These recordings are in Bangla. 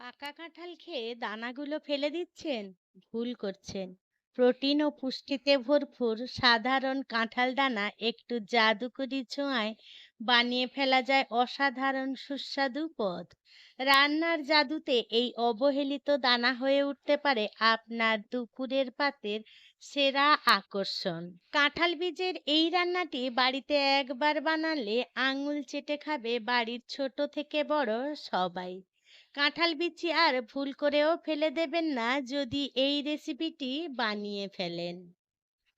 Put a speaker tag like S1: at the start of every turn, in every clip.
S1: পাকা কাঁঠাল খেয়ে দানাগুলো ফেলে দিচ্ছেন? ভুল করছেন। প্রোটিন ও পুষ্টিতে ভরপুর সাধারণ কাঁঠাল দানা একটু জাদুকরি ছোঁয়ায় বানিয়ে ফেলা যায় অসাধারণ সুস্বাদু পদ। রান্নার জাদুতে এই অবহেলিত দানা হয়ে উঠতে পারে আপনার দুপুরের পাতের সেরা আকর্ষণ। কাঁঠাল বীজের এই রান্নাটি বাড়িতে একবার বানালে আঙুল চেটে খাবে বাড়ির ছোট থেকে বড় সবাই। কাঁঠাল বিচি আর ভুল করেও ফেলে দেবেন না যদি এই রেসিপিটি বানিয়ে ফেলেন।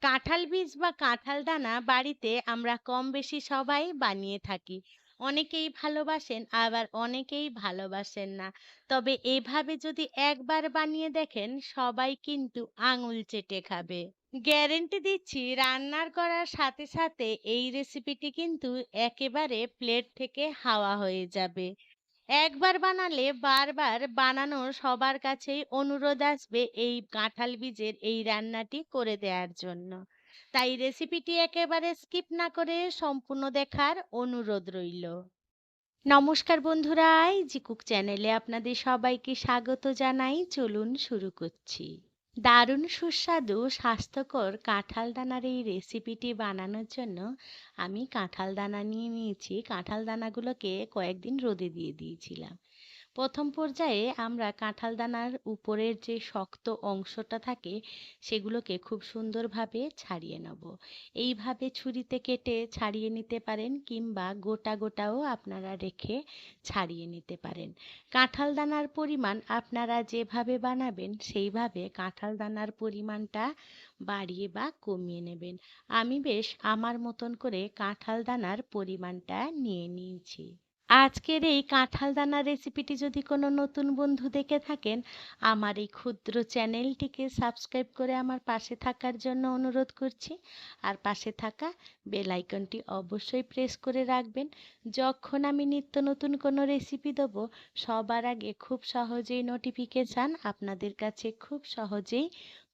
S1: কাঁঠাল বীজ বা কাঁঠাল দানা বাড়িতে আমরা কম বেশি সবাই বানিয়ে থাকি। অনেকেই ভালোবাসেন, আবার অনেকেই ভালোবাসেন না। তবে এভাবে যদি একবার বানিয়ে দেখেন, সবাই কিন্তু আঙুল চেটে খাবে। গ্যারেন্টি দিচ্ছি, রান্নার করার সাথে সাথে এই রেসিপিটি কিন্তু একেবারে প্লেট থেকে হাওয়া হয়ে যাবে। একবার বানালে বারবার বানানোর সবার কাছেই অনুরোধ আসবে এই কাঁঠাল বীজের এই রান্নাটি করে দেওয়ার জন্য। তাই রেসিপিটি একেবারে স্কিপ না করে সম্পূর্ণ দেখার অনুরোধ রইল। নমস্কার বন্ধুরা, জি কুক চ্যানেলে আপনাদের সবাইকে স্বাগত জানাই। চলুন শুরু করছি। দারুণ সুস্বাদু স্বাস্থ্যকর কাঁঠাল দানার এই রেসিপিটি বানানোর জন্য আমি কাঁঠাল দানা নিয়ে নিয়েছি। কাঁঠাল দানাগুলোকে কয়েকদিন রোদে দিয়ে দিয়েছিলাম। প্রথম পর্যায়ে আমরা কাঁঠাল দানার উপরের যে শক্ত অংশটা থাকে সেগুলোকে খুব সুন্দরভাবে ছাড়িয়ে নেব। এইভাবে ছুরিতে কেটে ছাড়িয়ে নিতে পারেন, কিংবা গোটা গোটাও আপনারা রেখে ছাড়িয়ে নিতে পারেন। কাঁঠাল দানার পরিমাণ আপনারা যেভাবে বানাবেন সেইভাবে কাঁঠাল দানার পরিমাণটা বাড়িয়ে বা কমিয়ে নেবেন। আমি বেশ আমার মতন করে কাঁঠাল দানার পরিমাণটা নিয়ে নিয়েছি। আজকের এই কাঁঠাল দানার রেসিপিটি যদি কোনো নতুন বন্ধু দেখে থাকেন, আমার এই ক্ষুদ্র চ্যানেলটিকে সাবস্ক্রাইব করে আমার পাশে থাকার জন্য অনুরোধ করছি। আর পাশে থাকা বেল আইকনটি অবশ্যই প্রেস করে রাখবেন। যখন আমি নিত্য নতুন কোনো রেসিপি দেবো, সবার আগে খুব সহজেই নোটিফিকেশান আপনাদের কাছে খুব সহজেই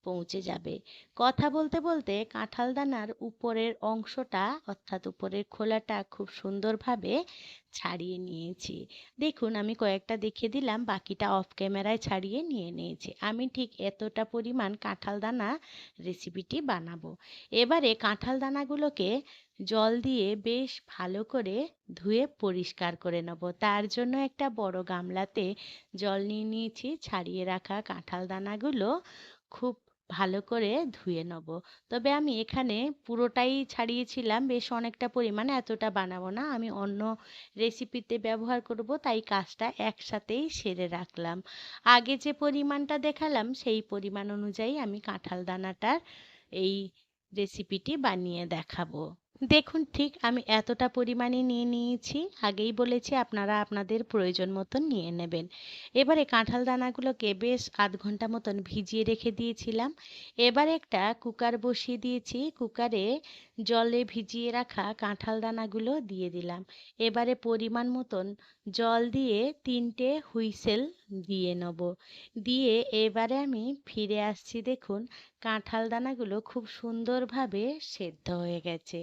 S1: পৌঁছে যাবে। কথা বলতে বলতে কাঁঠাল দানার উপরের অংশটা, অর্থাৎ উপরের খোলাটা খুব সুন্দরভাবে ছাড়িয়ে নিয়েছি। দেখুন, আমি কয়েকটা দেখিয়ে দিলাম, বাকিটা অফ ক্যামেরায় ছাড়িয়ে নিয়ে নিয়েছি। আমি ঠিক এতটা পরিমাণ কাঁঠাল দানা রেসিপিটি বানাবো। এবারে কাঁঠাল দানাগুলোকে জল দিয়ে বেশ ভালো করে ধুয়ে পরিষ্কার করে নেব। তার জন্য একটা বড় গামলাতে জল নিয়ে নিয়েছি। ছাড়িয়ে রাখা কাঁঠাল দানাগুলো খুব ভালো করে ধুয়ে নেব। তবে আমি এখানে পুরোটাই ছাড়িয়েছিলাম, বেশ অনেকটা পরিমাণে, এতটা বানাবো না, আমি অন্য রেসিপিতে ব্যবহার করব, তাই কাজটা একসাথেই সেরে রাখলাম। আগে যে পরিমাণটা দেখালাম সেই পরিমাণ অনুযায়ী আমি কাঁঠাল দানাটার এই রেসিপিটি বানিয়ে দেখাবো। দেখুন, ঠিক আমি এতটা পরিমাণে নিয়ে নিয়েছি। আগেই বলেছি আপনারা আপনাদের প্রয়োজন মতন নিয়ে নেবেন। এবারে কাঁঠাল দানাগুলোকে বেশ আধ ঘন্টা মতন ভিজিয়ে রেখে দিয়েছিলাম। এবার একটা কুকার বসিয়ে দিয়েছি। কুকারে জলে ভিজিয়ে রাখা কাঁঠাল দানাগুলো দিয়ে দিলাম। এবারে পরিমাণ মতন জল দিয়ে 3টে হুইসেল দিয়ে নেব। দিয়ে এবারে আমি ফিরে আসছি। দেখুন, কাঁঠাল দানাগুলো খুব সুন্দরভাবে সেদ্ধ হয়ে গেছে।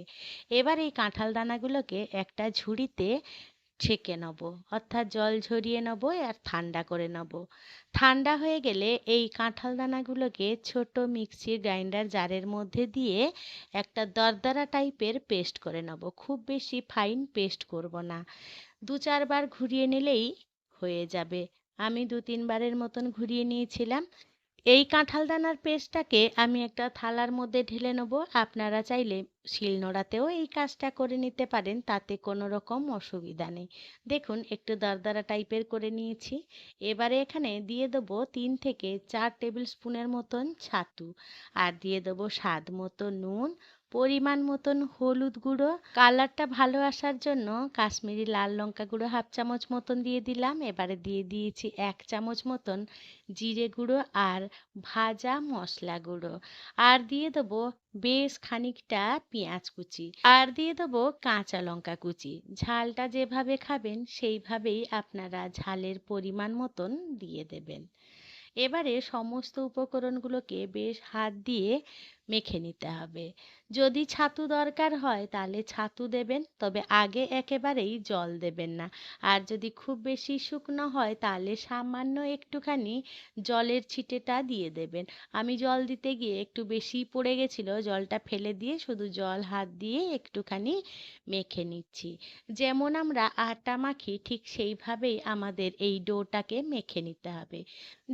S1: এবার এই কাঁঠাল দানাগুলোকে একটা ঝুড়িতে ছেঁকে নেব, অর্থাৎ জল ঝরিয়ে নেব আর ঠান্ডা করে নেব। ঠান্ডা হয়ে গেলে এই কাঁঠাল দানাগুলোকে ছোট মিক্সির গ্রাইন্ডার জারের মধ্যে দিয়ে একটা দরদরা টাইপের পেস্ট করে নেব। খুব বেশি ফাইন পেস্ট করব না, 2-4 বার ঘুরিয়ে নিলেই হয়ে যাবে। আমি 2-3 বারের মতন ঘুরিয়ে নিয়েছিলাম। এই কাঁঠাল দানার পেস্টটাকে আমি একটা থালার মধ্যে ঢেলে নেব। আপনারা চাইলে শিলনোড়াতেও এই কাজটা করে নিতে পারেন, তাতে কোনো রকম অসুবিধা নেই। দেখুন, একটু দরদরা টাইপের করে নিয়েছি। এবারে এখানে দিয়ে দেবো 3 থেকে 4 টেবিল স্পুনের মতন ছাতু, আর দিয়ে দেবো স্বাদ মতো নুন, পরিমাণ মতন হলুদ গুঁড়ো, কালারটা ভালো আসার জন্য কাশ্মীরি লাল লঙ্কা গুঁড়ো 1/2 চামচ মতন দিয়ে দিলাম। এবারে দিয়ে দিয়েছি 1 চামচ মতন জিরে গুঁড়ো আর ভাজা মশলা গুঁড়ো, আর দিয়ে দেবো বেশ খানিকটা পেঁয়াজ কুচি, আর দিয়ে দেবো কাঁচা লঙ্কা কুচি। ঝালটা যেভাবে খাবেন সেইভাবেই আপনারা ঝালের পরিমাণ মতন দিয়ে দেবেন। এবারে সমস্ত উপকরণগুলোকে বেশ হাত দিয়ে মেখে নিতে হবে। যদি ছাতু দরকার হয় তাহলে ছাতু দেবেন, তবে আগে একেবারেই জল দেবেন না। আর যদি খুব বেশি শুকনো হয় তাহলে সামান্য একটুখানি জলের ছিটেটা দিয়ে দেবেন। আমি জল দিতে গিয়ে একটু বেশি পড়ে গেছিল, জলটা ফেলে দিয়ে শুধু জল হাত দিয়ে একটুখানি মেখে নিচ্ছি। যেমন আমরা আটা মাখি ঠিক সেইভাবেই আমাদের এই ডোটাকে মেখে নিতে হবে।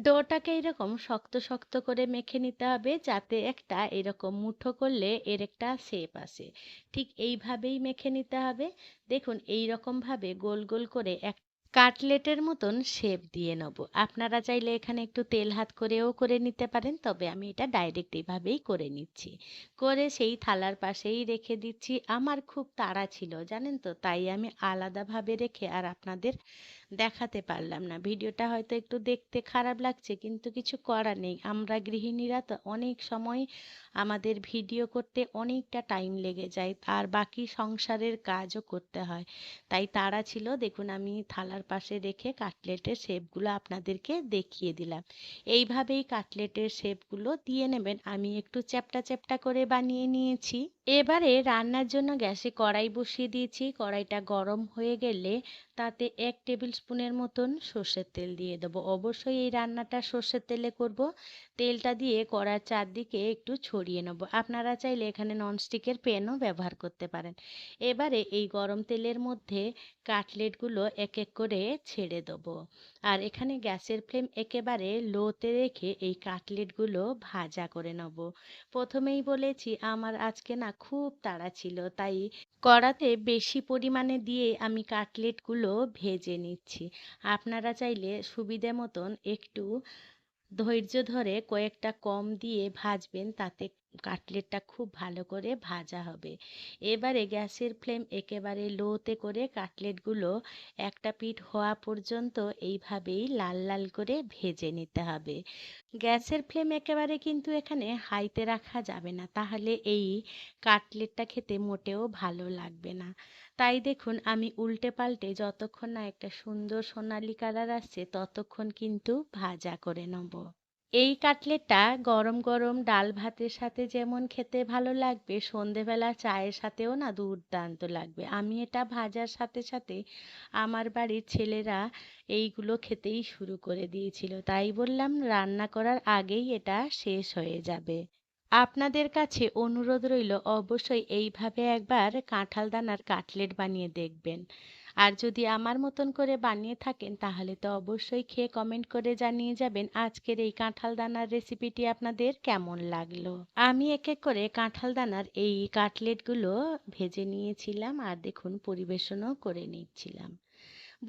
S1: ডোটাকে এরকম শক্ত শক্ত করে মেখে নিতে হবে, যাতে একটা এরকম মুঠো করলে এর একটা শেপ আসে। ঠিক এইভাবেই মেখে নিতে হবে। দেখুন, এই রকম ভাবে গোল গোল করে এক কাটলেটের মতন শেপ দিয়ে নেব। আপনারা চাইলে এখানে একটু তেল হাত করেও করে নিতে পারেন, তবে আমি এটা ডাইরেক্ট এইভাবেই করে নিচ্ছি। করে সেই থালার পাশেই রেখে দিচ্ছি। আমার খুব তাড়া ছিল জানেন তো, তাই আমি আলাদাভাবে রেখে আর আপনাদের দেখাতে পারলাম না। ভিডিওটা হয়তো একটু দেখতে খারাপ লাগছে, কিন্তু কিছু করার নেই। আমরা গৃহিণীরা তো অনেক সময় আমাদের ভিডিও করতে অনেকটা টাইম লেগে যায়, আর বাকি সংসারের কাজও করতে হয়। তাই তাড়া ছিল। দেখুন, আমি থালার পাশে রেখে কাটলেটের শেপগুলো আপনাদেরকে দেখিয়ে দিলাম। এইভাবেই কাটলেটের শেপগুলো দিয়ে নেবেন। আমি একটু চ্যাপ্টা চ্যাপ্টা করে বানিয়ে নিয়েছি। এবারে রান্নার জন্য গ্যাসে কড়াই বসিয়ে দিয়েছি। কড়াইটা গরম হয়ে গেলে তাতে 1 টেবিল স্পুনের মতন সর্ষের তেল দিয়ে দেবো। অবশ্যই এই রান্নাটা সর্ষের তেলে করব। তেলটা দিয়ে কড়ার চারদিকে একটু ছড়িয়ে নেব। আপনারা চাইলে এখানে ননস্টিকের প্যানও ব্যবহার করতে পারেন। এবারে এই গরম তেলের মধ্যে কাটলেটগুলো এক এক করে ছেড়ে দেবো। আর এখানে গ্যাসের ফ্লেম একেবারে লোতে রেখে এই কাটলেটগুলো ভাজা করে নেব। প্রথমেই বলেছি আমার আজকে না খুব তাড়া ছিল, তাই কড়াতে বেশি পরিমাণে দিয়ে আমি কাটলেটগুলো ভেজে নিচ্ছি। আপনারা চাইলে সুবিধে মতন একটু ধৈর্য ধরে কয়েকটা কম দিয়ে ভাজবেন, তাতে কাটলেটটা খুব ভালো করে ভাজা হবে। এবারে গ্যাসের ফ্লেম একেবারে লোতে করে কাটলেটগুলো একটা পিঠ হওয়া পর্যন্ত এইভাবেই লাল লাল করে ভেজে নিতে হবে। গ্যাসের ফ্লেম একেবারে কিন্তু এখানে হাইতে রাখা যাবে না, তাহলে এই কাটলেটটা খেতে মোটেও ভালো লাগবে না। তাই দেখুন, আমি উল্টে পাল্টে যতক্ষণ না একটা সুন্দর সোনালী কালার আসছে ততক্ষণ কিন্তু ভাজা করে নেব। এই কাটলেটটা গরম গরম ডাল ভাতের সাথে যেমন খেতে ভালো লাগবে, সন্ধেবেলা চায়ের সাথেও না দুর্দান্ত লাগবে। আমি এটা ভাজার সাথে সাথে আমার বাড়ির ছেলেরা এইগুলো খেতেই শুরু করে দিয়েছিল, তাই বললাম রান্না করার আগেই এটা শেষ হয়ে যাবে। আপনাদের কাছে অনুরোধ রইল, অবশ্যই এইভাবে একবার কাঁঠাল দানার কাটলেট বানিয়ে দেখবেন। আর যদি আমার মতন করে বানিয়ে থাকেন তাহলে তো অবশ্যই খেয়ে কমেন্ট করে জানিয়ে যাবেন আজকের এই কাঁঠাল দানার রেসিপিটি আপনাদের কেমন লাগলো। আমি এক এক করে কাঁঠাল দানার এই কাটলেটগুলো ভেজে নিয়েছিলাম, আর দেখুন পরিবেশনও করে নিচ্ছিলাম।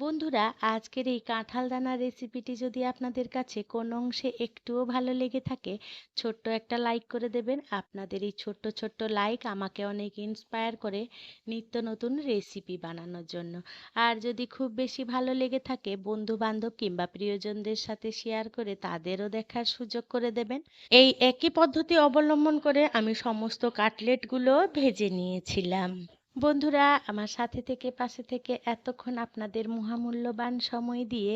S1: বন্ধুরা, আজকের এই কাঁঠাল দানার রেসিপিটি যদি আপনাদের কাছে কোনো অংশে একটুও ভালো লেগে থাকে, ছোট্ট একটা লাইক করে দেবেন। আপনাদের এই ছোট্ট ছোট্ট লাইক আমাকে অনেক ইন্সপায়ার করে নিত্য নতুন রেসিপি বানানোর জন্য। আর যদি খুব বেশি ভালো লেগে থাকে, বন্ধু বান্ধব কিংবা প্রিয়জনদের সাথে শেয়ার করে তাদেরও দেখার সুযোগ করে দেবেন। এই একই পদ্ধতি অবলম্বন করে আমি সমস্ত কাটলেটগুলো ভেজে নিয়েছিলাম। বন্ধুরা, আমার সাথে থেকে পাশে থেকে এতক্ষণ আপনাদের মহামূল্যবান সময় দিয়ে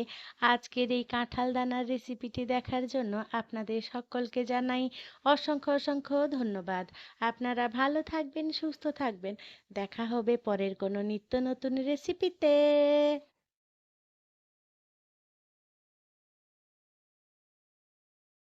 S1: আজকের এই কাঁঠাল দানার রেসিপিটি দেখার জন্য আপনাদের সকলকে জানাই অসংখ্য অসংখ্য ধন্যবাদ। আপনারা ভালো থাকবেন, সুস্থ থাকবেন। দেখা হবে পরের কোনো নিত্য নতুন রেসিপিতে।